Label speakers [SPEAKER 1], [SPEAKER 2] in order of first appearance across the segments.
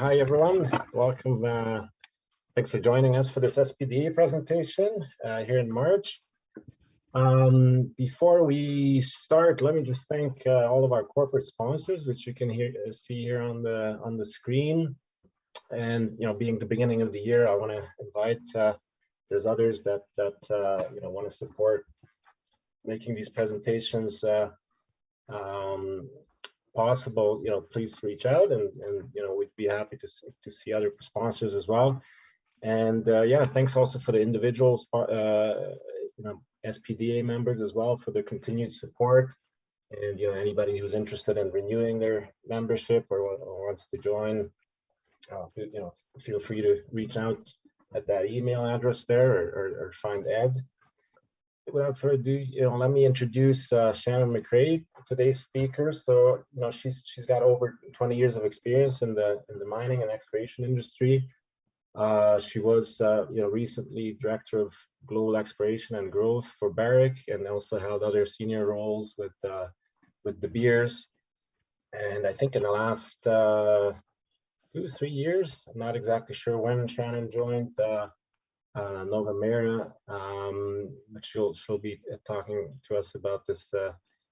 [SPEAKER 1] Hi everyone, welcome. Thanks for joining us for this SPDA presentation here in March. Before we start, let me just thank all of our corporate sponsors, which you can see here on the screen. And being the beginning of the year, I want to invite. There's others that want to support making these presentations possible. Please reach out, and we'd be happy to see other sponsors as well. And yeah, thanks also for the individual SPDA members as well for their continued support. And anybody who's interested in renewing their membership or wants to join, feel free to reach out at that email address there or find Ed. Without further ado, let me introduce Shannon McCrae, today's speaker. So, she's got over 20 years of experience in the mining and exploration industry. She was, recently director of global exploration and growth for Barrick, and also held other senior roles with De Beers. And I think in the last 2-3 years, I'm not exactly sure when Shannon joined Novamera, but she'll be talking to us about this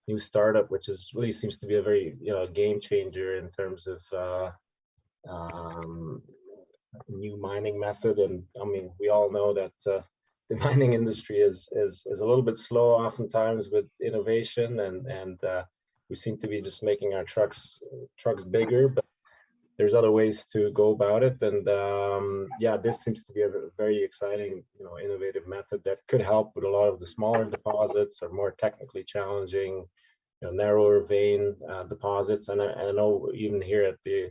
[SPEAKER 1] new startup, which really seems to be a very game changer in terms of new mining method. And I mean, we all know that the mining industry is a little bit slow oftentimes with innovation, and we seem to be just making our trucks bigger, but there's other ways to go about it. And yeah, this seems to be a very exciting, innovative method that could help with a lot of the smaller deposits or more technically challenging, narrower vein deposits. And I know even here at the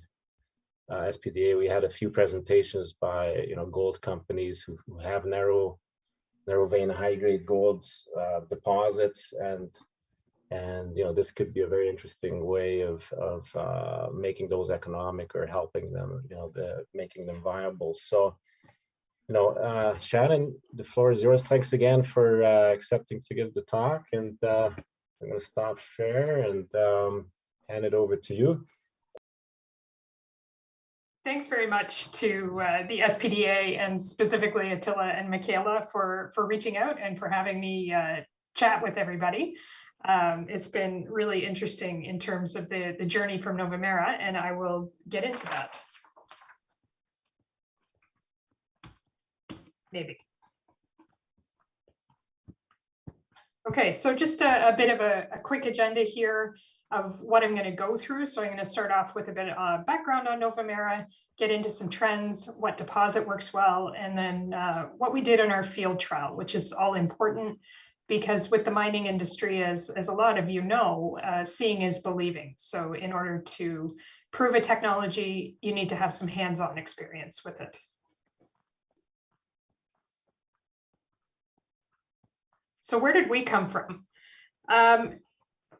[SPEAKER 1] SPDA, we had a few presentations by gold companies who have narrow vein, high grade gold deposits, and this could be a very interesting way of making those economic or helping them, making them viable. So, Shannon, the floor is yours. Thanks again for accepting to give the talk, and I'm going to stop share and hand it over to you.
[SPEAKER 2] Thanks very much to the SPDA, and specifically Attila and Michaela for reaching out and for having me chat with everybody. It's been really interesting in terms of the journey from Novamera, and I will get into that. Maybe. Okay, so just a bit of a quick agenda here of what I'm going to go through. So I'm going to start off with a bit of background on Novamera, get into some trends, what deposit works well, and then what we did in our field trial, which is all important because with the mining industry, as a lot of you know, seeing is believing. So in order to prove a technology, you need to have some hands-on experience with it. So where did we come from?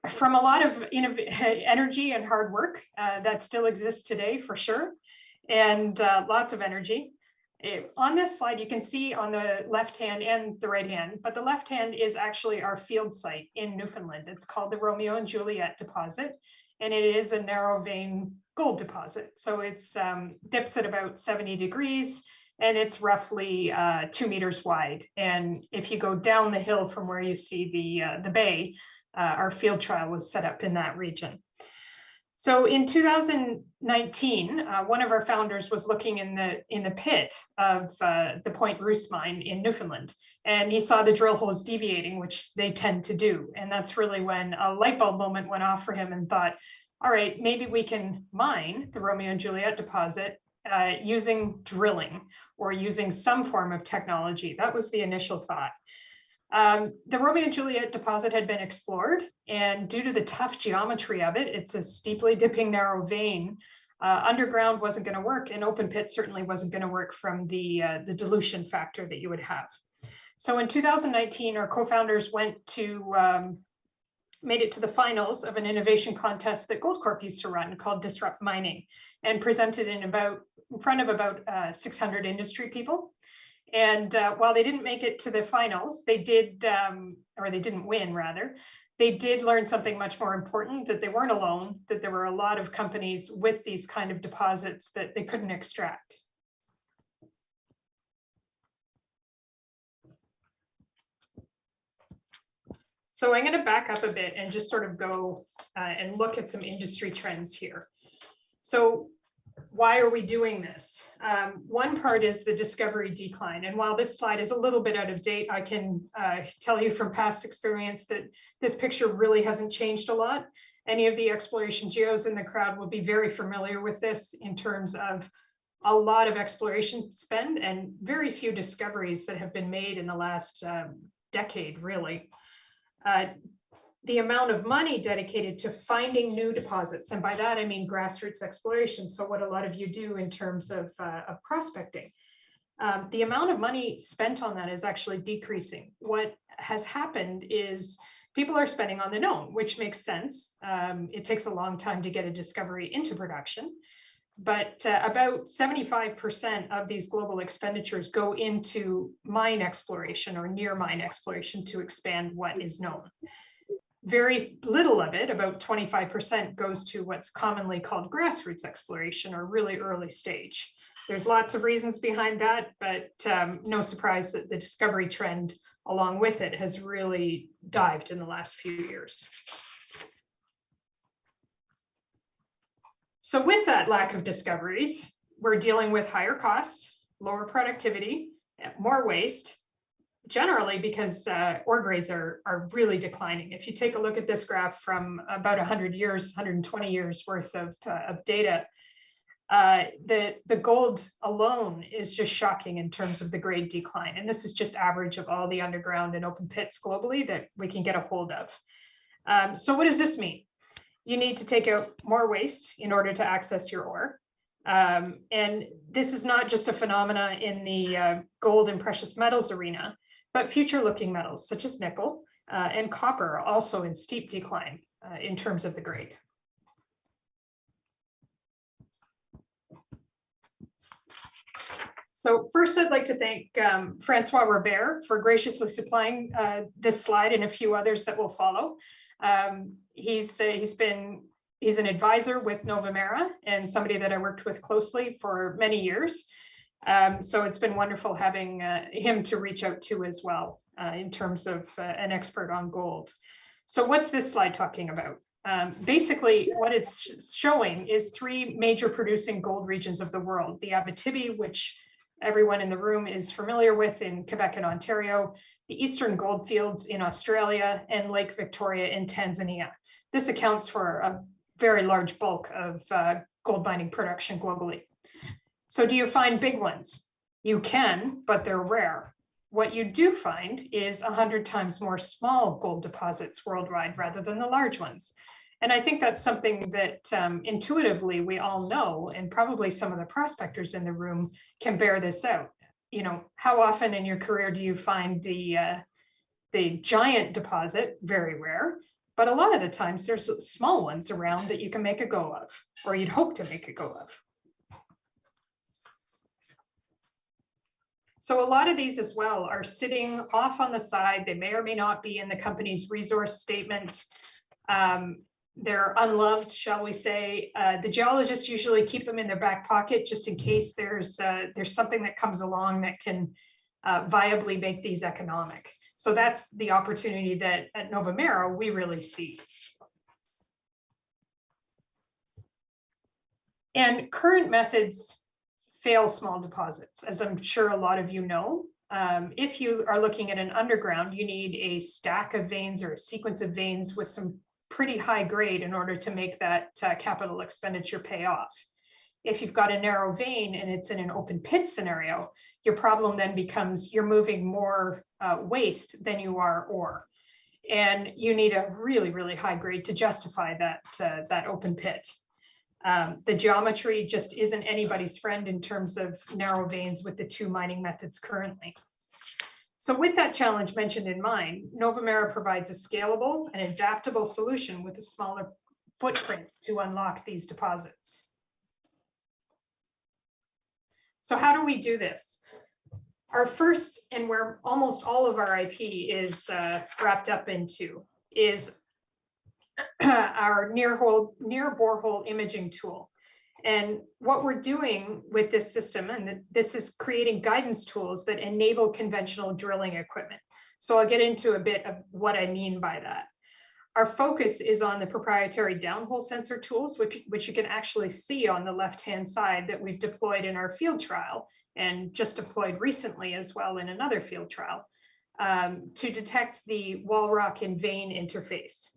[SPEAKER 2] From a lot of energy and hard work that still exists today, for sure, and lots of energy. On this slide, you can see on the left hand and the right hand, but the left hand is actually our field site in Newfoundland. It's called the Romeo and Juliet deposit, and it is a narrow vein gold deposit. So it's dips at about 70 degrees, and it's roughly 2 meters wide. And if you go down the hill from where you see the bay, our field trial was set up in that region. So in 2019, one of our founders was looking in the pit of the Point Rousse mine in Newfoundland, and he saw the drill holes deviating, which they tend to do. And that's really when a light bulb moment went off for him and thought, all right, maybe we can mine the Romeo and Juliet deposit using drilling or using some form of technology. That was the initial thought. The Romeo and Juliet deposit had been explored, and due to the tough geometry of it, it's a steeply dipping narrow vein. Underground wasn't going to work, and open pit certainly wasn't going to work from the dilution factor that you would have. So in 2019, our co-founders made it to the finals of an innovation contest that Goldcorp used to run called Disrupt Mining, and presented in front of about 600 industry people. And while they didn't make it to the finals, they did, or they didn't win rather, they did learn something much more important, that they weren't alone, that there were a lot of companies with these kind of deposits that they couldn't extract. So I'm going to back up a bit and just sort of go and look at some industry trends here. So why are we doing this? One part is the discovery decline. And while this slide is a little bit out of date, I can tell you from past experience that this picture really hasn't changed a lot. Any of the exploration geos in the crowd will be very familiar with this in terms of a lot of exploration spend and very few discoveries that have been made in the last decade, really. The amount of money dedicated to finding new deposits, and by that I mean grassroots exploration, so what a lot of you do in terms of prospecting, the amount of money spent on that is actually decreasing. What has happened is people are spending on the known, which makes sense. It takes a long time to get a discovery into production, but about 75% of these global expenditures go into mine exploration or near mine exploration to expand what is known. Very little of it, about 25%, goes to what's commonly called grassroots exploration or really early stage. There's lots of reasons behind that, but no surprise that the discovery trend along with it has really dived in the last few years. So with that lack of discoveries, we're dealing with higher costs, lower productivity, more waste, generally because ore grades are really declining. If you take a look at this graph from about 100 years, 120 years worth of data, the gold alone is just shocking in terms of the grade decline. And this is just average of all the underground and open pits globally that we can get a hold of. So what does this mean? You need to take out more waste in order to access your ore. And this is not just a phenomena in the gold and precious metals arena, but future-looking metals such as nickel and copper are also in steep decline in terms of the grade. So first, I'd like to thank Francois Robert for graciously supplying this slide and a few others that will follow. He's an advisor with Novamera and somebody that I worked with closely for many years. So it's been wonderful having him to reach out to as well in terms of an expert on gold. So what's this slide talking about? Basically, what it's showing is three major producing gold regions of the world. The Abitibi, which everyone in the room is familiar with in Quebec and Ontario, the Eastern Goldfields in Australia, and Lake Victoria in Tanzania. This accounts for a very large bulk of gold mining production globally. So do you find big ones? You can, but they're rare. What you do find is 100 times more small gold deposits worldwide rather than the large ones. And I think that's something that intuitively we all know, and probably some of the prospectors in the room can bear this out. You know, how often in your career do you find the giant deposit? Very rare. But a lot of the times there's small ones around that you can make a go of, or you'd hope to make a go of. So a lot of these as well are sitting off on the side. They may or may not be in the company's resource statement. They're unloved, shall we say. The geologists usually keep them in their back pocket just in case there's something that comes along that can viably make these economic. So that's the opportunity that at Novamera we really see. And current methods fail small deposits, as I'm sure a lot of you know. If you are looking at an underground, you need a stack of veins or a sequence of veins with some pretty high grade in order to make that capital expenditure pay off. If you've got a narrow vein and it's in an open pit scenario, your problem then becomes you're moving more waste than you are ore. And you need a really, really high grade to justify that open pit. The geometry just isn't anybody's friend in terms of narrow veins with the two mining methods currently. So with that challenge mentioned in mind, Novamera provides a scalable and adaptable solution with a smaller footprint to unlock these deposits. So how do we do this? Our first, and where almost all of our IP is wrapped up into, is our near borehole imaging tool. And what we're doing with this system, and this is creating guidance tools that enable conventional drilling equipment. So I'll get into a bit of what I mean by that. Our focus is on the proprietary downhole sensor tools, which you can actually see on the left-hand side that we've deployed in our field trial and just deployed recently as well in another field trial to detect the wall rock and vein interface.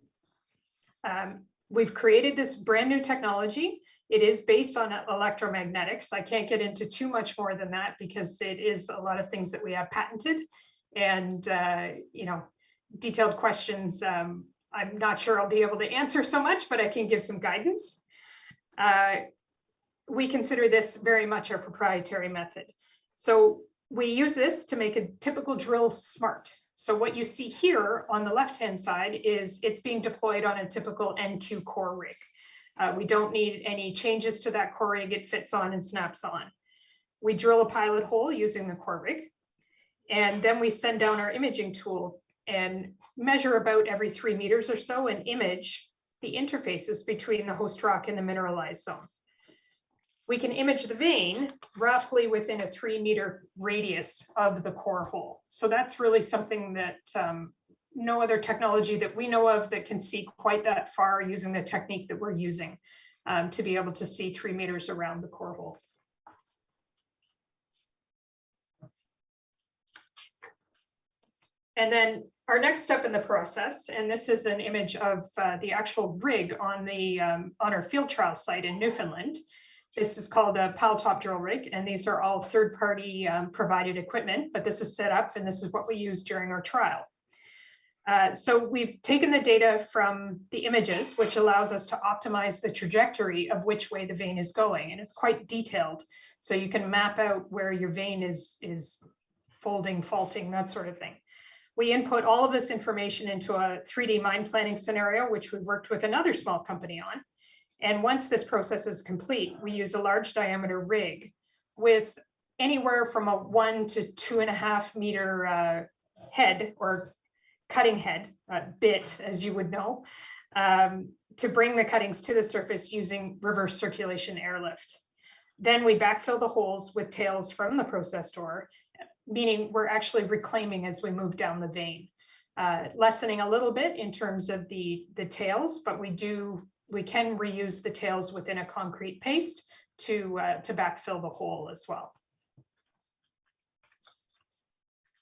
[SPEAKER 2] We've created this brand new technology. It is based on electromagnetics. I can't get into too much more than that because it is a lot of things that we have patented, and you know, detailed questions I'm not sure I'll be able to answer so much, but I can give some guidance. We consider this very much our proprietary method. So we use this to make a typical drill smart. So what you see here on the left-hand side is it's being deployed on a typical NQ core rig. We don't need any changes to that core rig. It fits on and snaps on. We drill a pilot hole using the core rig, and then we send down our imaging tool and measure about every 3 meters or so and image the interfaces between the host rock and the mineralized zone. We can image the vein roughly within a 3-meter radius of the core hole. So that's really something that no other technology that we know of that can see quite that far using the technique that we're using to be able to see 3 meters around the core hole. And then our next step in the process, and this is an image of the actual rig on our field trial site in Newfoundland. This is called a pile top drill rig, and these are all third-party provided equipment, but this is set up and this is what we use during our trial. So we've taken the data from the images, which allows us to optimize the trajectory of which way the vein is going, and it's quite detailed. So you can map out where your vein is folding, faulting, that sort of thing. We input all of this information into a 3D mine planning scenario, which we worked with another small company on. And once this process is complete, we use a large diameter rig with anywhere from a 1 to 2.5 meter head or cutting head, bit, as you would know, to bring the cuttings to the surface using reverse circulation airlift. Then we backfill the holes with tails from the processed ore, meaning we're actually reclaiming as we move down the vein, lessening a little bit in terms of the tails, but we can reuse the tails within a concrete paste to backfill the hole as well.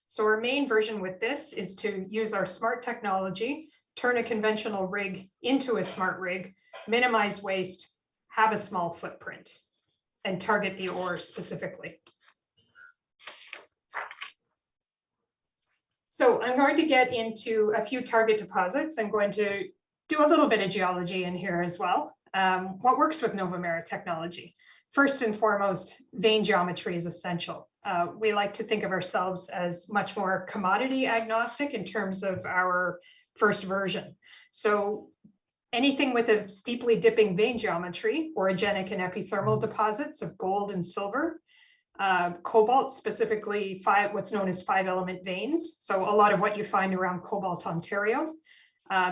[SPEAKER 2] So our main version with this is to use our smart technology, turn a conventional rig into a smart rig, minimize waste, have a small footprint, and target the ore specifically. So I'm going to get into a few target deposits. I'm going to do a little bit of geology in here as well. What works with Novamera technology? First and foremost, vein geometry is essential. We like to think of ourselves as much more commodity agnostic in terms of our first version. So anything with a steeply dipping vein geometry, orogenic and epithermal deposits of gold and silver, cobalt, specifically what's known as 5-element veins. So a lot of what you find around Cobalt, Ontario,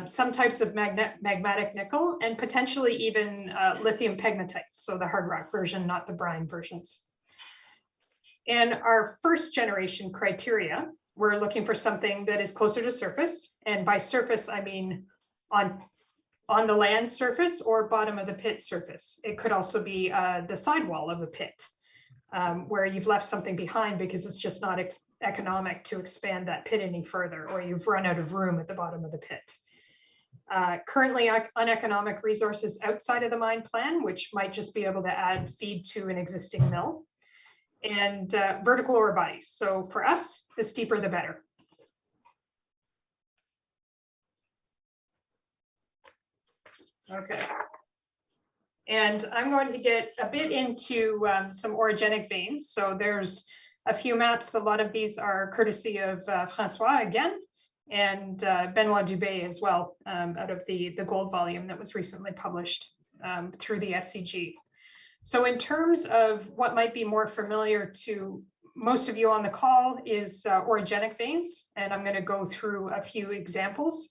[SPEAKER 2] some types of magmatic nickel, and potentially even lithium pegmatites. So the hard rock version, not the brine versions. And our first generation criteria, we're looking for something that is closer to surface. And by surface, I mean on the land surface or bottom of the pit surface. It could also be the sidewall of a pit. Where you've left something behind because it's just not economic to expand that pit any further, or you've run out of room at the bottom of the pit. Currently uneconomic resources outside of the mine plan, which might just be able to add feed to an existing mill, and vertical ore bodies. So for us, the steeper the better. Okay. And I'm going to get a bit into some orogenic veins. So there's a few maps. A lot of these are courtesy of Francois again, and Benoit Dubé as well, out of the gold volume that was recently published through the SCG. So in terms of what might be more familiar to most of you on the call is orogenic veins, and I'm going to go through a few examples.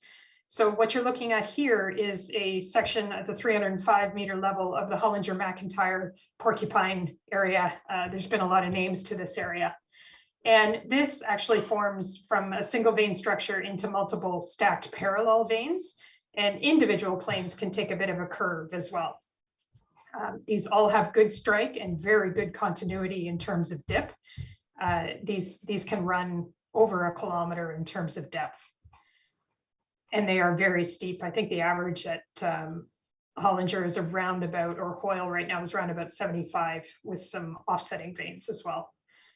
[SPEAKER 2] So what you're looking at here is a section at the 305-meter level of the Hollinger-McIntyre Porcupine area. There's been a lot of names to this area. And this actually forms from a single vein structure into multiple stacked parallel veins, and individual planes can take a bit of a curve as well. These all have good strike and very good continuity in terms of dip. These can run over 1 kilometer in terms of depth. And they are very steep. I think the average at Hollinger is around about, or Hoyle right now is around about 75 with some offsetting veins as well.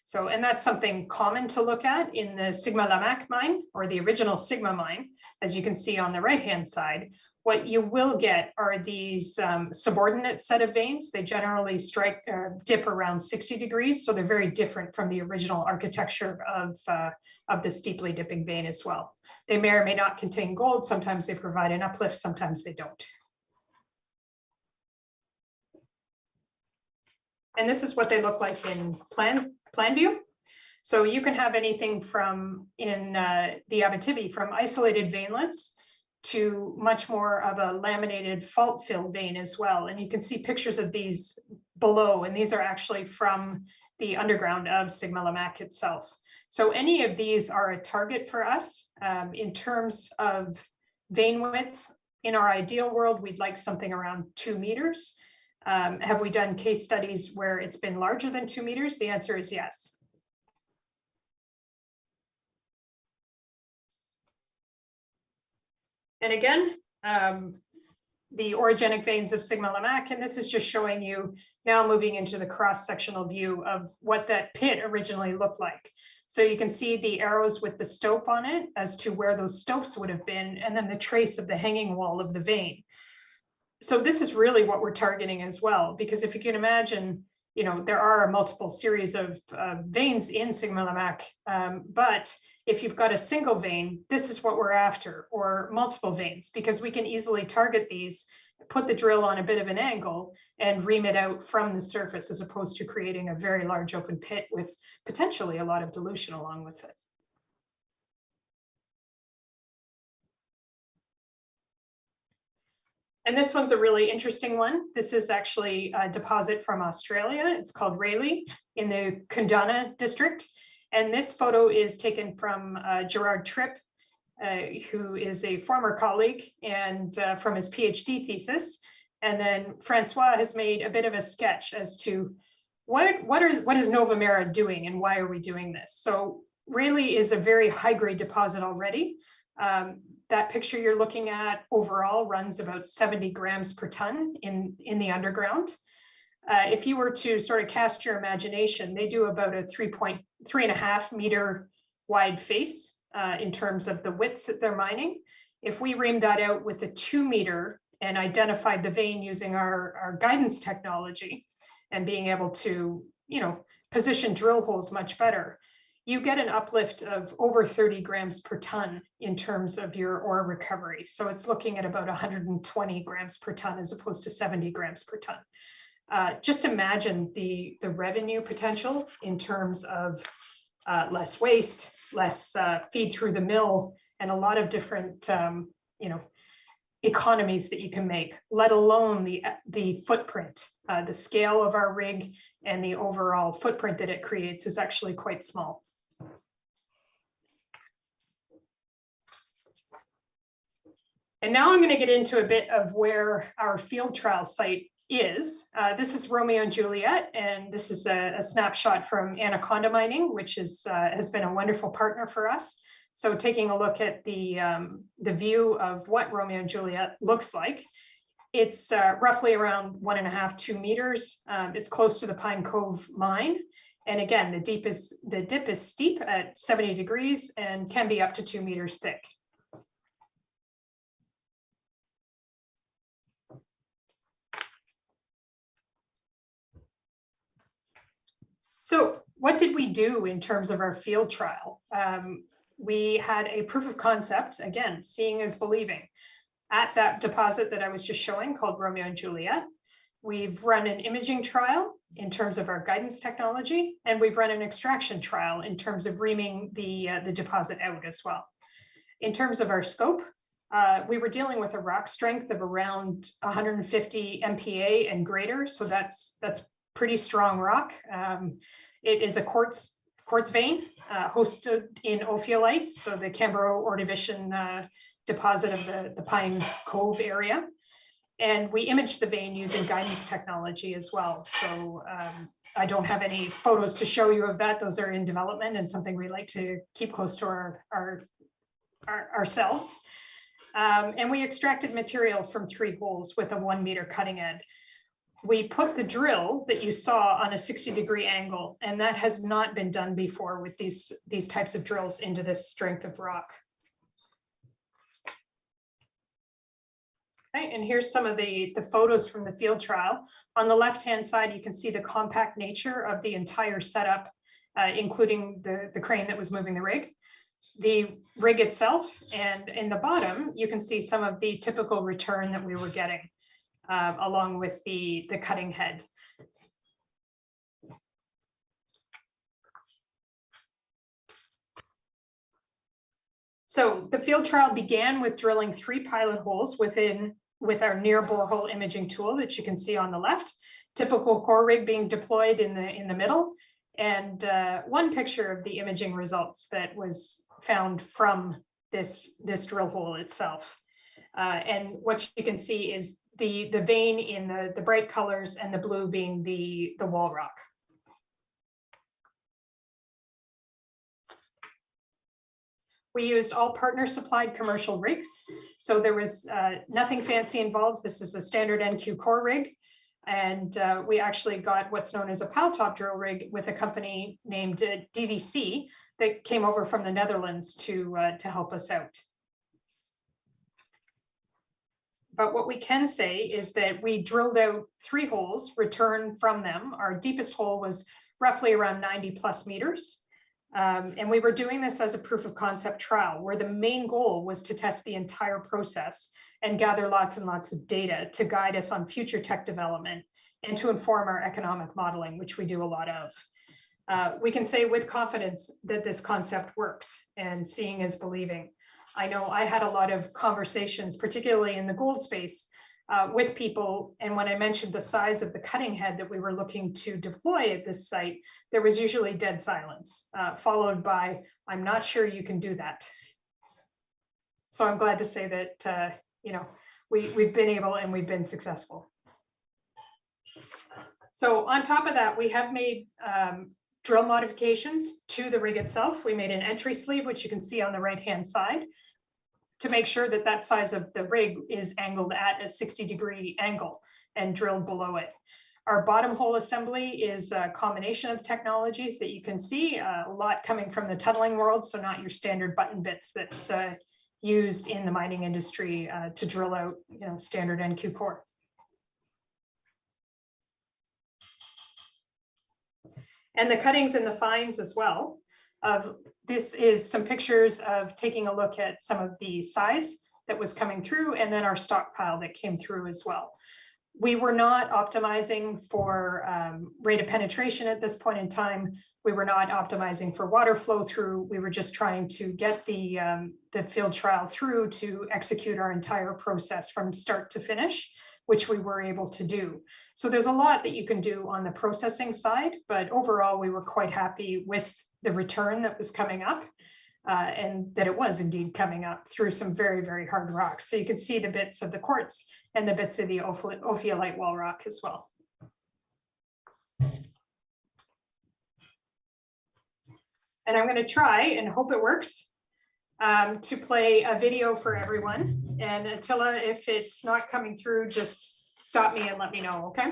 [SPEAKER 2] So, and that's something common to look at in the Sigma Lamaque mine, or the original Sigma mine, as you can see on the right-hand side. What you will get are these subordinate set of veins. They generally strike or dip around 60 degrees. So they're very different from the original architecture of the steeply dipping vein as well. They may or may not contain gold. Sometimes they provide an uplift, sometimes they don't. And this is what they look like in plan view. So you can have anything from, in the Abitibi, from isolated veinlets to much more of a laminated fault-filled vein as well. And you can see pictures of these below, and these are actually from the underground of Sigma Lamaque itself. So any of these are a target for us. In terms of vein width, in our ideal world, we'd like something around 2 meters. Have we done case studies where it's been larger than 2 meters? The answer is yes. And again, the orogenic veins of Sigma Lamaque, and this is just showing you now moving into the cross-sectional view of what that pit originally looked like. So you can see the arrows with the stope on it as to where those stopes would have been, and then the trace of the hanging wall of the vein. So this is really what we're targeting as well, because if you can imagine, you know, there are multiple series of veins in Sigma Lamaque, but if you've got a single vein, this is what we're after, or multiple veins, because we can easily target these, put the drill on a bit of an angle and ream it out from the surface, as opposed to creating a very large open pit with potentially a lot of dilution along with it. And this one's a really interesting one. This is actually a deposit from Australia. It's called Rayleigh in the Kundana district. And this photo is taken from Gerard Tripp, who is a former colleague, and from his PhD thesis. And then Francois has made a bit of a sketch as to what is Novamera doing and why are we doing this? So Rayleigh is a very high-grade deposit already. That picture you're looking at overall runs about 70 grams per ton in the underground. If you were to sort of cast your imagination, they do about a 3.5 meter wide face in terms of the width that they're mining. If we reamed that out with a 2 meter and identified the vein using our guidance technology and being able to, you know, position drill holes much better, you get an uplift of over 30 grams per ton in terms of your ore recovery. So it's looking at about 120 grams per ton as opposed to 70 grams per ton. Just imagine the revenue potential in terms of less waste, less feed through the mill, and a lot of different you know, economies that you can make, let alone the footprint. The scale of our rig and the overall footprint that it creates is actually quite small. And now I'm going to get into a bit of where our field trial site is. This is Romeo and Juliet, and this is a snapshot from Anaconda Mining, which is has been a wonderful partner for us. So taking a look at the view of what Romeo and Juliet looks like, it's roughly around 1.5 to 2 meters. It's close to the Pine Cove mine. And again, the dip is steep at 70 degrees and can be up to 2 meters thick. So what did we do in terms of our field trial? We had a proof of concept, again, seeing is believing, at that deposit that I was just showing called Romeo and Juliet. We've run an imaging trial in terms of our guidance technology, and we've run an extraction trial in terms of reaming the deposit out as well. In terms of our scope, we were dealing with a rock strength of around 150 MPa and greater, so that's pretty strong rock. It is a quartz vein hosted in ophiolite, so the Cambrian-Ordovician deposit of the Pine Cove area. And we imaged the vein using guidance technology as well. So I don't have any photos to show you of that. Those are in development and something we like to keep close to ourselves. And we extracted material from 3 holes with a 1 meter cutting edge. We put the drill that you saw on a 60-degree angle, and that has not been done before with these types of drills into this strength of rock. Okay, and here's some of the photos from the field trial. On the left-hand side, you can see the compact nature of the entire setup, including the crane that was moving the rig itself, and in the bottom, you can see some of the typical return that we were getting, along with the cutting head. So the field trial began with drilling 3 pilot holes with our near borehole imaging tool that you can see on the left, typical core rig being deployed in the middle, and one picture of the imaging results that was found from this drill hole itself. And what you can see is the vein in the bright colors and the blue being the wall rock. We used all partner supplied commercial rigs. So there was nothing fancy involved. This is a standard NQ core rig. And we actually got what's known as a pile top drill rig with a company named DDC that came over from the Netherlands to help us out. But what we can say is that we drilled out 3 holes, returned from them. Our deepest hole was roughly around 90+ meters. And we were doing this as a proof of concept trial, where the main goal was to test the entire process and gather lots and lots of data to guide us on future tech development and to inform our economic modeling, which we do a lot of. We can say with confidence that this concept works, and seeing is believing. I know I had a lot of conversations, particularly in the gold space, with people. And when I mentioned the size of the cutting head that we were looking to deploy at this site, there was usually dead silence, followed by, I'm not sure you can do that. So I'm glad to say that, we've been able and we've been successful. So on top of that, we have made drill modifications to the rig itself. We made an entry sleeve, which you can see on the right-hand side, to make sure that that size of the rig is angled at a 60-degree angle and drilled below it. Our bottom hole assembly is a combination of technologies that you can see, a lot coming from the tunneling world, so not your standard button bits that's used in the mining industry to drill out standard NQ core. And the cuttings and the fines as well. This is some pictures of taking a look at some of the size that was coming through, and then our stockpile that came through as well. We were not optimizing for rate of penetration at this point in time. We were not optimizing for water flow through. We were just trying to get the field trial through to execute our entire process from start to finish, which we were able to do. So there's a lot that you can do on the processing side, but overall we were quite happy with the return that was coming up, and that it was indeed coming up through some very, very hard rocks. So you can see the bits of the quartz and the bits of the ophiolite wall rock as well. And I'm going to try and hope it works to play a video for everyone. And Attila, if it's not coming through, just stop me and let me know, okay?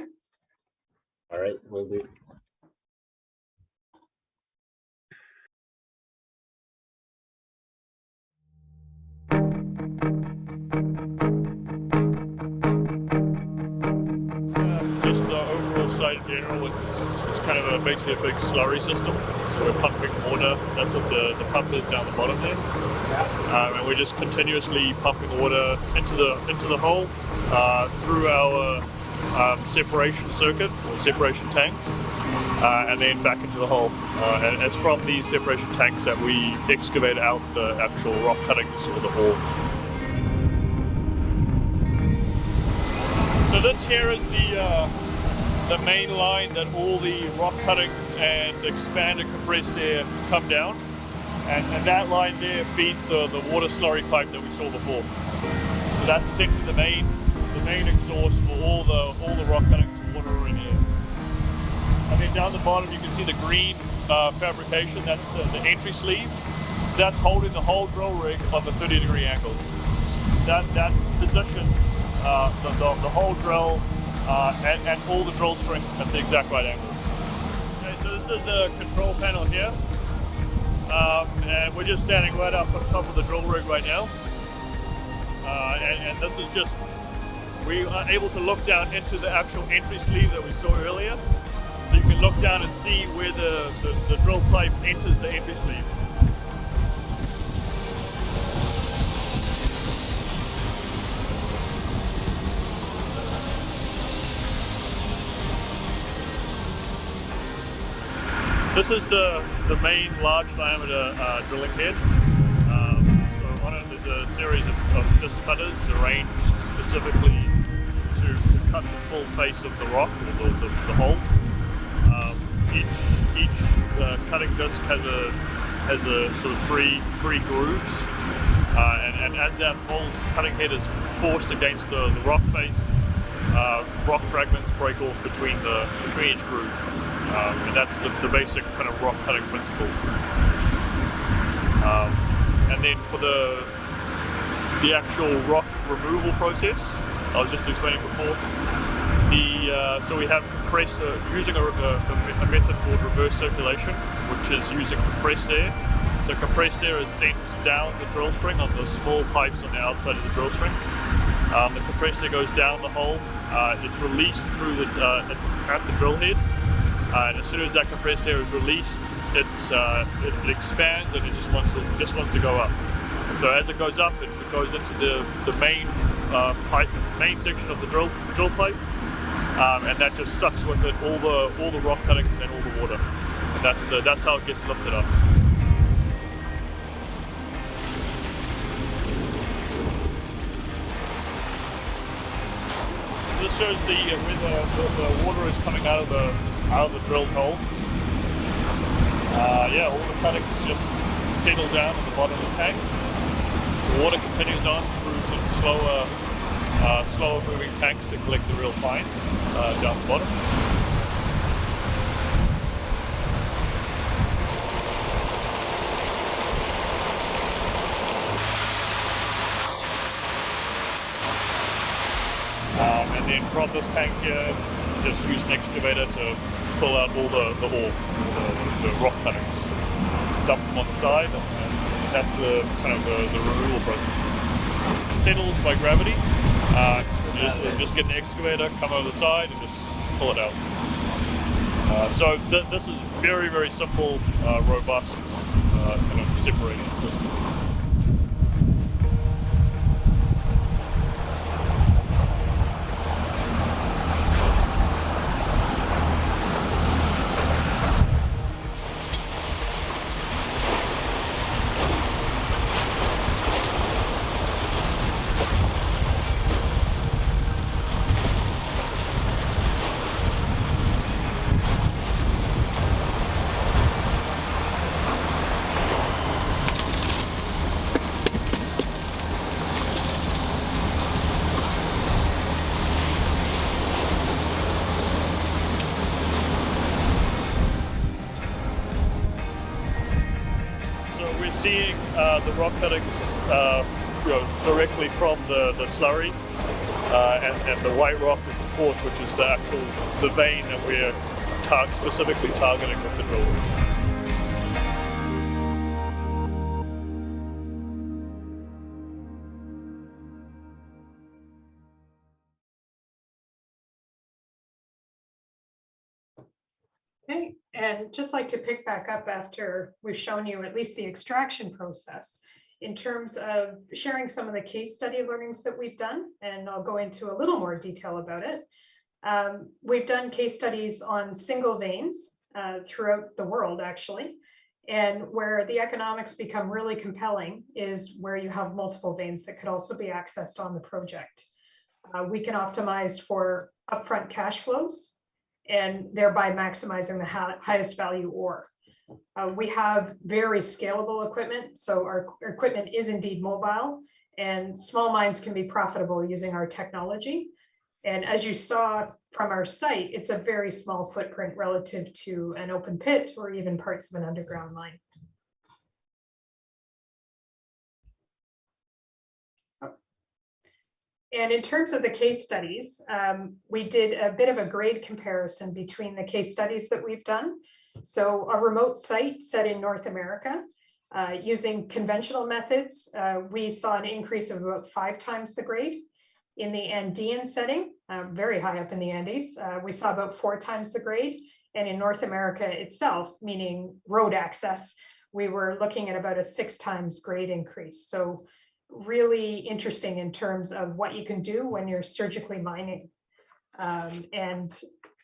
[SPEAKER 1] All right, will do.
[SPEAKER 3] Just the overall site in general, it's kind of basically a big slurry system. So we're pumping water. That's what the pump is down the bottom there. And we're just continuously pumping water into the hole through our separation circuit, or separation tanks, and then back into the hole. And it's from these separation tanks that we excavate out the actual rock cuttings or the hole. So this here is the main line that all the rock cuttings and expanded compressed air come down, and that line there feeds the water slurry pipe that we saw before. So that's essentially the main exhaust for all the rock cuttings, water and air. And then down the bottom you can see the green fabrication. That's the entry sleeve. So that's holding the whole drill rig on the 30-degree angle. That positions the whole drill and all the drill string at the exact right angle. Okay, so this is the control panel here, and we're just standing right up on top of the drill rig right now, and this is just, we are able to look down into the actual entry sleeve that we saw earlier, so you can look down and see where the drill pipe enters the entry sleeve. This is the main large diameter drilling head. So on it there's a series of disc cutters arranged specifically to cut the full face of the rock, or the hole. Each cutting disc has a sort of three grooves, and as that whole cutting head is forced against the rock face, rock fragments break off between each groove. And that's the basic kind of rock cutting principle. And then for the actual rock removal process, I was just explaining before, so we have using a method called reverse circulation, which is using compressed air. So compressed air is sent down the drill string on the small pipes on the outside of the drill string. The compressed air goes down the hole. It's released through at the drill head. And as soon as that compressed air is released, it expands and it just wants to go up. So as it goes up, it goes into the main main section of the drill pipe, and that just sucks with it all the rock cuttings and all the water, and that's how it gets lifted up. This shows where the water is coming out of the drilled hole. Yeah, all the cuttings just settle down at the bottom of the tank. The water continues on through some slower moving tanks to collect the real fines down the bottom. And then from this tank here, just use an excavator to pull out all the ore, the rock cuttings, dump them on the side, and that's the kind of the removal process. It settles by gravity. You just get an excavator, come over the side, and just pull it out. So this is very, very simple, robust kind of separation system. Seeing the rock cuttings directly from the slurry, and the white rock is the quartz, which is the vein that we're specifically targeting with the drill.
[SPEAKER 2] Okay, and just like to pick back up after we've shown you at least the extraction process in terms of sharing some of the case study learnings that we've done, and I'll go into a little more detail about it. We've done case studies on single veins throughout the world, actually, and where the economics become really compelling is where you have multiple veins that could also be accessed on the project. we can optimize for upfront cash flows and thereby maximizing the highest value ore. We have very scalable equipment, so our equipment is indeed mobile, and small mines can be profitable using our technology. And as you saw from our site, it's a very small footprint relative to an open pit or even parts of an underground mine. And in terms of the case studies, we did a bit of a grade comparison between the case studies that we've done. So a remote site set in North America, using conventional methods, we saw an increase of about 5 times the grade. In the Andean setting, very high up in the Andes, we saw about 4 times the grade. And in North America itself, meaning road access, we were looking at about a 6 times grade increase. So really interesting in terms of what you can do when you're surgically mining. And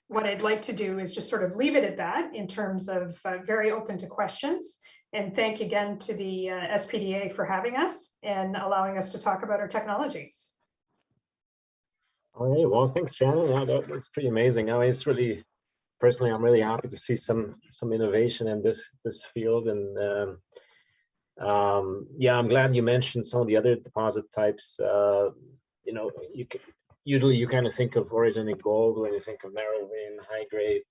[SPEAKER 2] what I'd like to do is just sort of leave it at that in terms of very open to questions. And thank again to the SPDA for having us and allowing us to talk about our technology.
[SPEAKER 1] All right, well, thanks, Shannon. Yeah, that's pretty amazing. I mean, it's really, personally, I'm really happy to see some innovation in this field. And yeah, I'm glad you mentioned some of the other deposit types. You know, usually you kind of think of orogenic gold when you think of narrow vein, high grade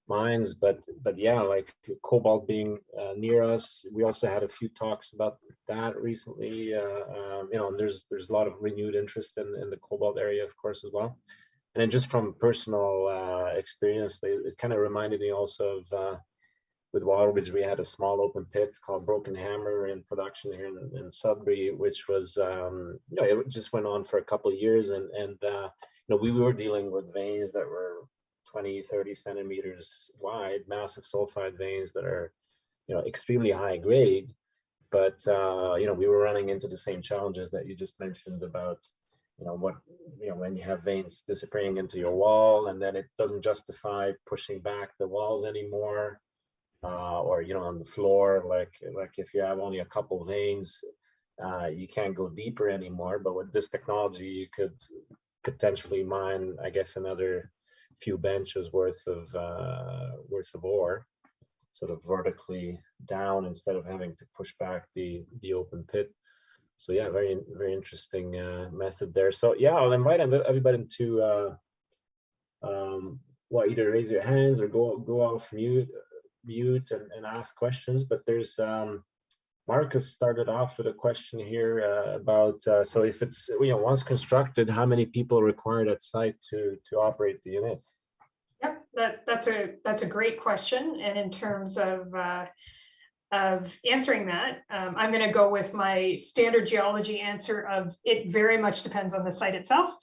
[SPEAKER 1] mines, but yeah, like cobalt being near us. We also had a few talks about that recently. You know, and there's a lot of renewed interest in the cobalt area, of course, as well. And then just from personal experience, it kind of reminded me also of with Waterbridge, we had a small open pit called Broken Hammer in production here in Sudbury, which was, you know, it just went on for a couple of years. And you know, we were dealing with veins that were 20, 30 centimeters wide, massive sulfide veins that are, you know, extremely high grade. But, you know, we were running into the same challenges that you just mentioned about, you know, when you have veins disappearing into your wall, and then it doesn't justify pushing back the walls anymore. Or, you know, on the floor, like if you have only a couple veins, you can't go deeper anymore. But with this technology, you could potentially mine, I guess, another few benches worth of ore, sort of vertically down instead of having to push back the open pit. So yeah, very interesting method there. So yeah, I'll invite everybody to well, either raise your hands or go off mute and ask questions. But there's Marcus started off with a question here about so if it's, you know, once constructed, how many people are required at site to operate the unit?
[SPEAKER 2] Yep, that's a great question. And in terms of answering that, I'm going to go with my standard geology answer of it very much depends on the site itself.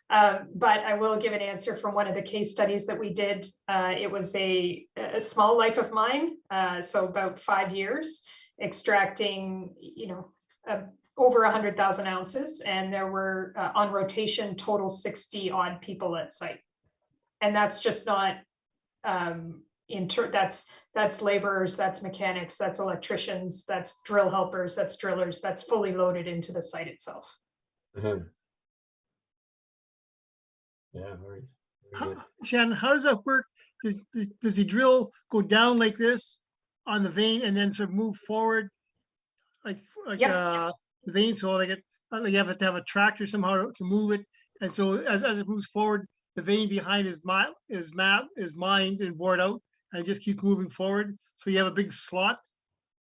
[SPEAKER 2] But I will give an answer from one of the case studies that we did. It was a small life of mine, so about 5 years, extracting, you know, over 100,000 ounces, and there were on rotation total 60 odd people at site, and that's just not that's laborers, that's mechanics, that's electricians, that's drill helpers, that's drillers, that's fully loaded into the site itself.
[SPEAKER 1] Mm-hmm. Yeah, very good.
[SPEAKER 4] Shannon, how does that work? Does the drill go down like this on the vein and then sort of move forward like
[SPEAKER 2] Yep.
[SPEAKER 4] The vein? So like you have to have a tractor somehow to move it, and so as it moves forward, the vein behind is mined and bored out, and it just keeps moving forward. So you have a big slot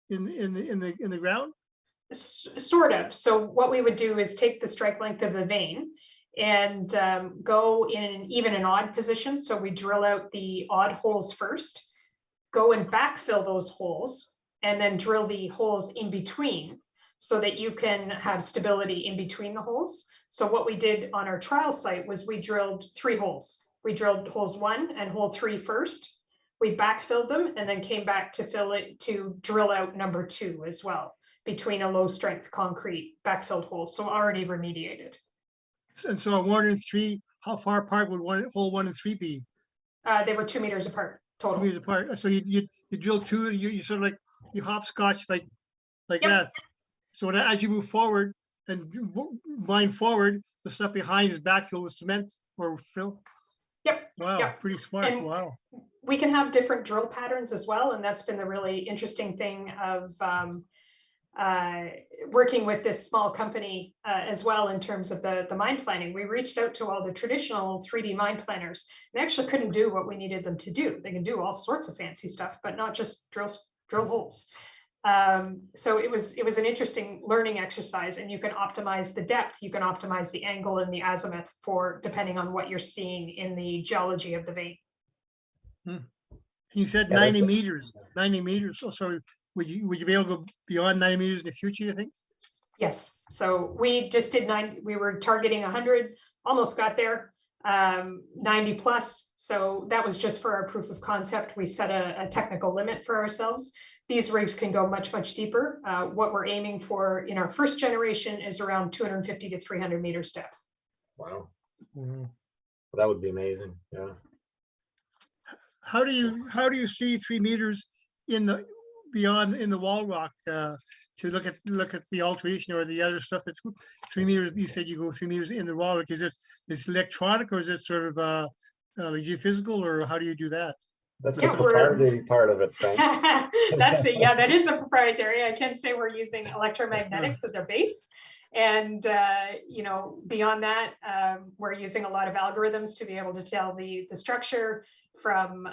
[SPEAKER 4] in the ground.
[SPEAKER 2] Sort of. So what we would do is take the strike length of the vein and go in even an odd position. So we drill out the odd holes first, go and backfill those holes, and then drill the holes in between so that you can have stability in between the holes. So what we did on our trial site was we drilled 3 holes. We drilled holes 1 and hole 3 first. We backfilled them and then came back to drill out number 2 as well, between a low strength concrete backfilled hole, so already remediated.
[SPEAKER 4] And so 1 and 3, how far apart would hole 1 and 3 be?
[SPEAKER 2] They were 2 meters apart total.
[SPEAKER 4] 2 meters apart. So you drill 2, you sort of like you hopscotch like
[SPEAKER 2] Yep.
[SPEAKER 4] that. So as you move forward and mine forward, the stuff behind is backfilled with cement or fill?
[SPEAKER 2] Yep.
[SPEAKER 4] Wow,
[SPEAKER 2] Yep.
[SPEAKER 4] pretty smart.
[SPEAKER 2] And
[SPEAKER 4] wow.
[SPEAKER 2] we can have different drill patterns as well. And that's been the really interesting thing of working with this small company as well in terms of the mine planning. We reached out to all the traditional 3D mine planners. They actually couldn't do what we needed them to do. They can do all sorts of fancy stuff, but not just drill holes. So it was an interesting learning exercise, and you can optimize the depth, you can optimize the angle and the azimuth for depending on what you're seeing in the geology of the vein.
[SPEAKER 4] You said 90 meters. 90 meters. So sorry, would you be able to go beyond 90 meters in the future, you think?
[SPEAKER 2] Yes. So we just did 90. We were targeting 100, almost got there. 90 plus. So that was just for our proof of concept. We set a technical limit for ourselves. These rigs can go much, much deeper. What we're aiming for in our first generation is around 250 to 300 meters depth.
[SPEAKER 1] Wow. That would be amazing. Yeah.
[SPEAKER 4] How do you see 3 meters in the beyond in the wall rock to look at the alteration or the other stuff that's 3 meters? You said you go 3 meters in the wall rock. Is this electronic, or is it sort of geophysical, or how do you do that?
[SPEAKER 1] That's the proprietary part of it, Frank.
[SPEAKER 2] That's it. Yeah, that is the proprietary. I can say we're using electromagnetics as our base. And, you know, beyond that, we're using a lot of algorithms to be able to tell the structure from,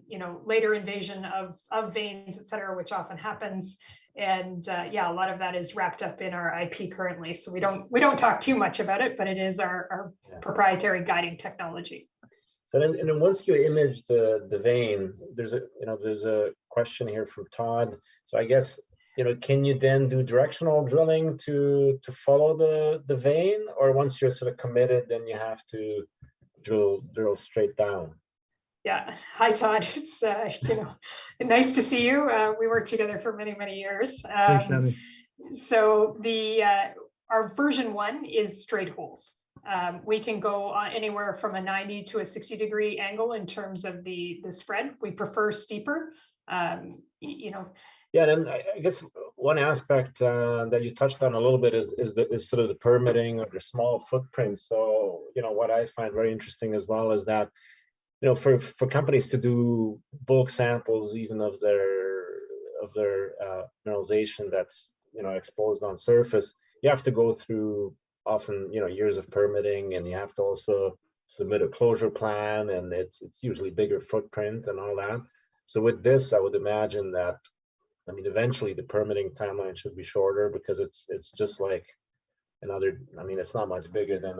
[SPEAKER 2] you know, later invasion of veins, et cetera, which often happens. And yeah, a lot of that is wrapped up in our IP currently. So we don't talk too much about it, but it is our proprietary guiding technology.
[SPEAKER 1] So then once you image the vein, there's a question here from Todd. So I guess, you know, can you then do directional drilling to follow the vein, or once you're sort of committed, then you have to drill straight down?
[SPEAKER 2] Yeah. Hi, Todd. It's you know, nice to see you. We worked together for many, many years. So our version 1 is straight holes. We can go anywhere from a 90 to a 60 degree angle in terms of the spread. We prefer steeper, you know.
[SPEAKER 1] Yeah, and I guess one aspect that you touched on a little bit is sort of the permitting of the small footprints. So, you know, what I find very interesting as well is that, you know, for companies to do bulk samples, even of their mineralization that's, you know, exposed on surface, you have to go through often, you know, years of permitting, and you have to also submit a closure plan, and it's usually bigger footprint and all that. So with this, I would imagine that, I mean, eventually the permitting timeline should be shorter, because it's just like another, I mean, it's not much bigger than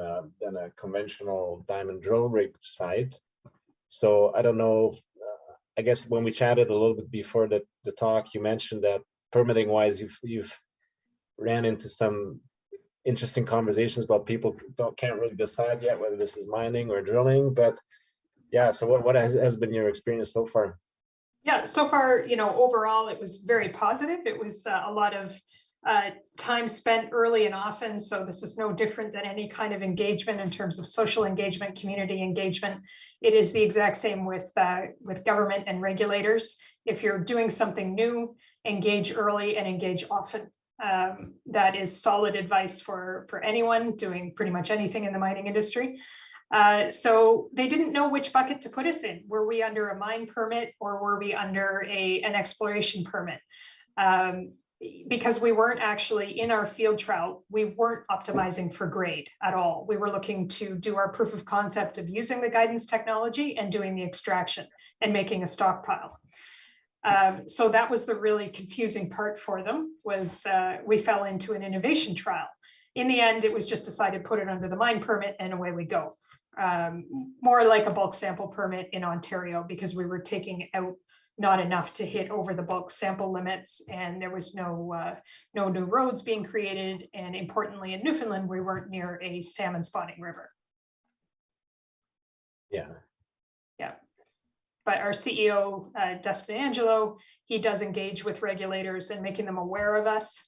[SPEAKER 1] a conventional diamond drill rig site. So I don't know, I guess when we chatted a little bit before the talk, you mentioned that permitting wise, you've ran into some interesting conversations about people can't really decide yet whether this is mining or drilling. But yeah, so what has been your experience so far?
[SPEAKER 2] Yeah, so far, you know, overall, it was very positive. It was a lot of time spent early and often. So this is no different than any kind of engagement in terms of social engagement, community engagement. It is the exact same with government and regulators. If you're doing something new, engage early and engage often. That is solid advice for anyone doing pretty much anything in the mining industry. So they didn't know which bucket to put us in. Were we under a mine permit, or were we under an exploration permit? Because we weren't actually in our field trial, we weren't optimizing for grade at all. We were looking to do our proof of concept of using the guidance technology and doing the extraction and making a stockpile. So that was the really confusing part for them, was we fell into an innovation trial. In the end, it was just decided, put it under the mine permit and away we go. More like a bulk sample permit in Ontario, because we were taking out not enough to hit over the bulk sample limits, and there was no new roads being created. And importantly, in Newfoundland, we weren't near a salmon spawning river.
[SPEAKER 1] Yeah.
[SPEAKER 2] Yeah. But our CEO, Dustin Angelo, he does engage with regulators and making them aware of us,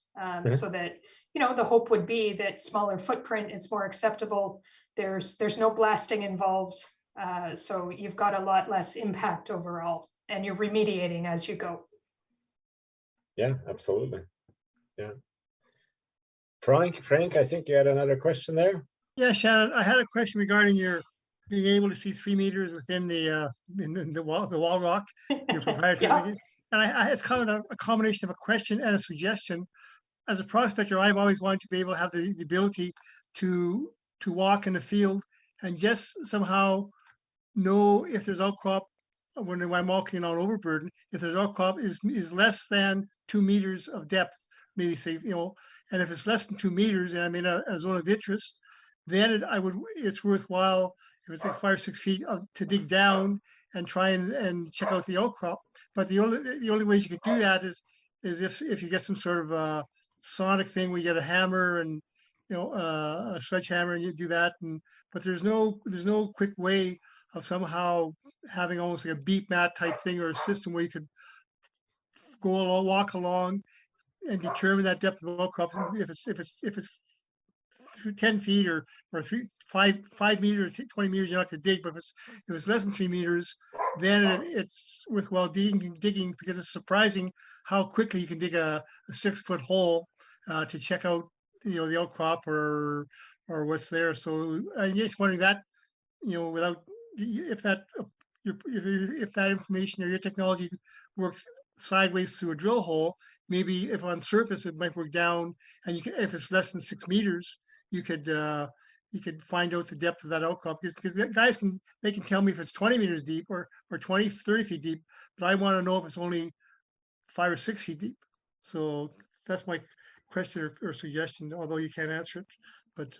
[SPEAKER 2] so that, you know, the hope would be that smaller footprint, it's more acceptable. There's no blasting involved, so you've got a lot less impact overall, and you're remediating as you go.
[SPEAKER 1] Yeah, absolutely. Yeah. Frank, I think you had another question there.
[SPEAKER 4] Yeah, Shannon, I had a question regarding your being able to see 3 meters within in the wall rock, your proprietary
[SPEAKER 2] Yeah.
[SPEAKER 4] images. And it's kind of a combination of a question and a suggestion. As a prospector, I've always wanted to be able to have the ability to walk in the field and just somehow know if there's outcrop when I'm walking on overburden, if there's outcrop is less than 2 meters of depth, maybe say, and if it's less than 2 meters and I'm in a zone of interest, then it's worthwhile if it's like 5 or 6 feet to dig down and try and check out the outcrop. But the only ways you could do that is if you get some sort of sonic thing where you get a hammer and a sledgehammer and you do that. But there's no quick way of somehow having almost like a beat mat type thing or a system where you could go along, walk along, and determine that depth of outcrops. If it's 10 feet or 5 meters, 20 meters, you don't have to dig. But if it's less than 3 meters, then it's worthwhile digging because it's surprising how quickly you can dig a 6-foot hole to check out the outcrop or what's there. So I'm just wondering that without if that information or your technology works sideways through a drill hole, maybe if on surface it might work down, and if it's less than 6 meters, you could find out the depth of that outcrop because the guys can tell me if it's 20 meters deep or 20, 30 feet deep, but I want to know if it's only 5 or 6 feet deep. So that's my question or suggestion, although you can't answer it. But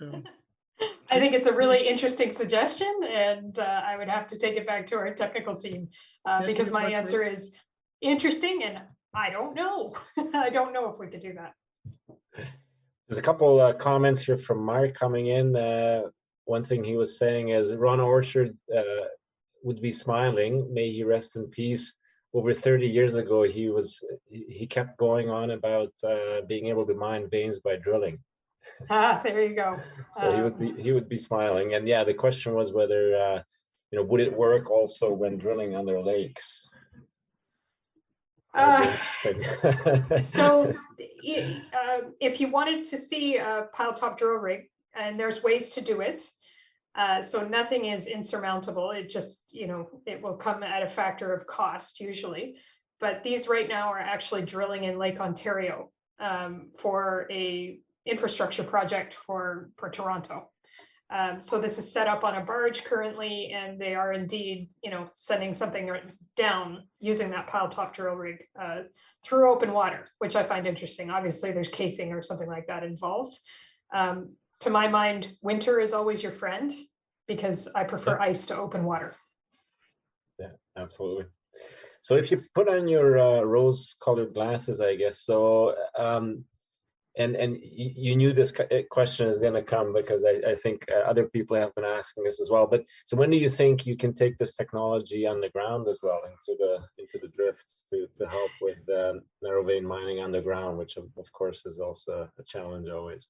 [SPEAKER 2] I think it's a really interesting suggestion, and I would have to take it back to our technical team because my answer is interesting, and I don't know. I don't know if we could do that.
[SPEAKER 1] There's a couple comments here from Mark coming in. One thing he was saying is Ron Orchard would be smiling. May he rest in peace. Over 30 years ago, he kept going on about being able to mine veins by drilling.
[SPEAKER 2] There you go.
[SPEAKER 1] So he would be smiling. And yeah, the question was whether would it work also when drilling under lakes?
[SPEAKER 2] So if you wanted to see a pile top drill rig, and there's ways to do it, so nothing is insurmountable. It just it will come at a factor of cost usually. But these right now are actually drilling in Lake Ontario for a infrastructure project for Toronto. So this is set up on a barge currently, and they are indeed, sending something down using that pile top drill rig through open water, which I find interesting. Obviously, there's casing or something like that involved. To my mind, winter is always your friend because I prefer ice to open water.
[SPEAKER 1] Yeah, absolutely. So if you put on your rose-colored glasses, I guess so. And you knew this question is going to come because I think other people have been asking this as well. But so when do you think you can take this technology on the ground as well into the drifts to help with narrow vein mining underground, which of course is also a challenge always?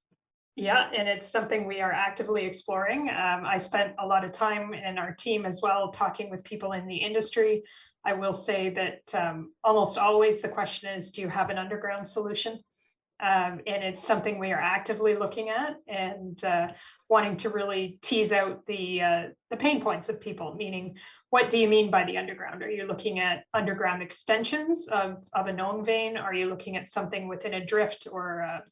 [SPEAKER 2] Yeah, and it's something we are actively exploring. I spent a lot of time and our team as well talking with people in the industry. I will say that almost always the question is, do you have an underground solution? And it's something we are actively looking at and wanting to really tease out the pain points of people, meaning what do you mean by the underground? Are you looking at underground extensions of a known vein? Are you looking at something within a drift or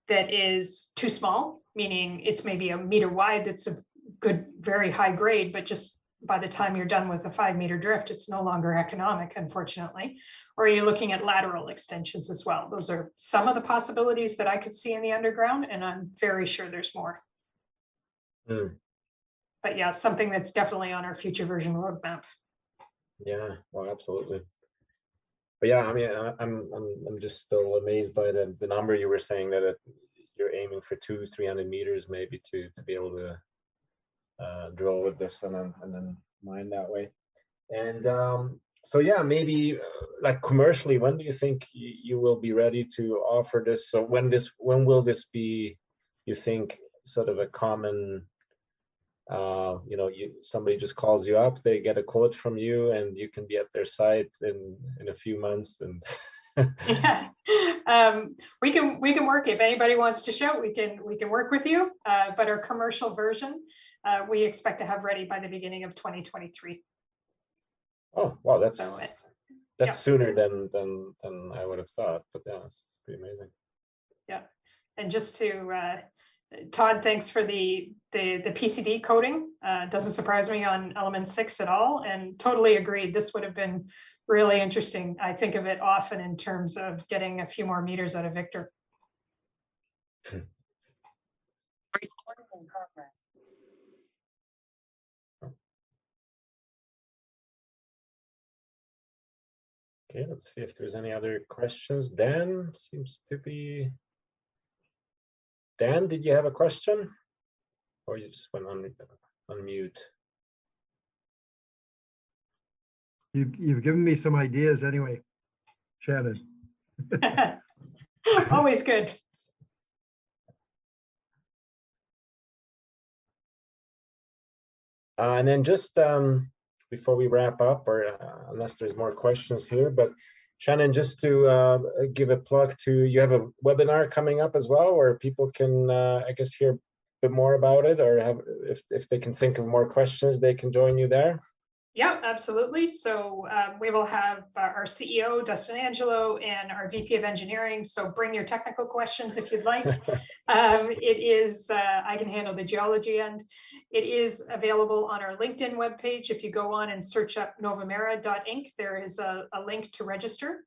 [SPEAKER 2] that is too small, meaning it's maybe a meter wide, that's a good, very high grade, but just by the time you're done with a 5-meter drift, it's no longer economic, unfortunately. Or are you looking at lateral extensions as well? Those are some of the possibilities that I could see in the underground, and I'm very sure there's more. But yeah, something that's definitely on our future version roadmap. Yeah,
[SPEAKER 1] well, absolutely. But yeah, I mean, I'm just still amazed by the number you were saying that you're aiming for 200-300 meters maybe to be able to drill with this and then mine that way. And so yeah, maybe like commercially, when do you think you will be ready to offer this? So when will this be, you think, sort of a common somebody just calls you up, they get a quote from you, and you can be at their site in a few months and
[SPEAKER 2] Yeah, we can work. If anybody wants to show, we can work with you. But our commercial version, we expect to have ready by the beginning of 2023.
[SPEAKER 1] Oh, wow, that's
[SPEAKER 2] So,
[SPEAKER 1] that's sooner than I would have thought. But yeah, it's pretty amazing.
[SPEAKER 2] Yeah, and just to Todd, thanks for the PCD coding. Doesn't surprise me on element 6 at all, and totally agreed. This would have been really interesting. I think of it often in terms of getting a few more meters out of Victor.
[SPEAKER 5] Recording in progress.
[SPEAKER 1] Okay, let's see if there's any other questions. Dan seems to be. Dan, did you have a question? Or you just went on mute?
[SPEAKER 6] You've given me some ideas anyway, Shannon.
[SPEAKER 2] Always good.
[SPEAKER 1] And then just before we wrap up, or unless there's more questions here, but Shannon, just to give a plug to, you have a webinar coming up as well, where people can, I guess, hear a bit more about it, or have, if they can think of more questions, they can join you there.
[SPEAKER 2] Yeah, absolutely. So we will have our CEO, Dustin Angelo, and our VP of Engineering. So bring your technical questions if you'd like. It is, I can handle the geology end. It is available on our LinkedIn webpage. If you go on and search up novamera.inc, there is a link to register,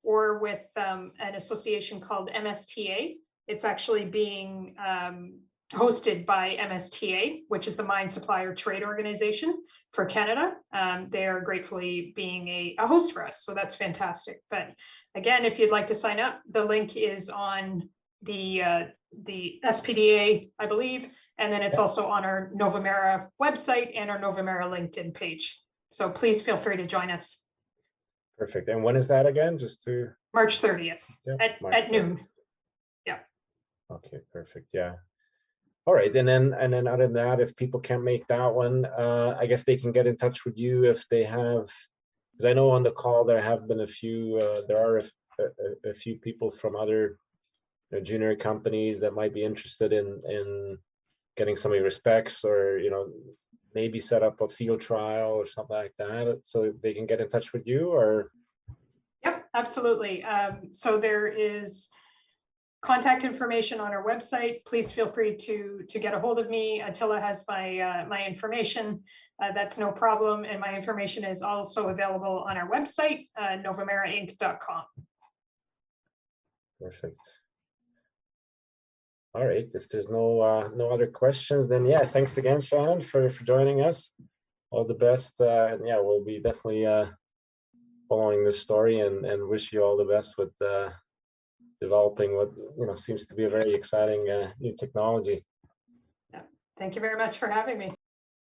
[SPEAKER 2] or with an association called MSTA. It's actually being hosted by MSTA, which is the Mine Supplier Trade Organization for Canada. They are gratefully being a host for us, so that's fantastic. But again, if you'd like to sign up, the link is on the SPDA, I believe, and then it's also on our Novamera website and our Novamera LinkedIn page. So please feel free to join us.
[SPEAKER 1] Perfect. And when is that again? Just to
[SPEAKER 2] March 30th at noon. Yeah.
[SPEAKER 1] Okay, perfect. Yeah. All right, and then other than that, if people can't make that one, I guess they can get in touch with you if they have, because I know on the call there have been a few, there are a few people from other junior companies that might be interested in getting some of your specs, or maybe set up a field trial or something like that, so they can get in touch with you. Or
[SPEAKER 2] yep, absolutely. So there is contact information on our website. Please feel free to get a hold of me. Attila has my information. That's no problem. And my information is also available on our website, novamerainc.com.
[SPEAKER 1] Perfect. All right. If there's no other questions, then yeah, thanks again, Shannon, for joining us. All the best. And yeah, we'll be definitely following this story, and wish you all the best with developing what seems to be a very exciting new technology.
[SPEAKER 2] Yeah. Thank you very much for having me.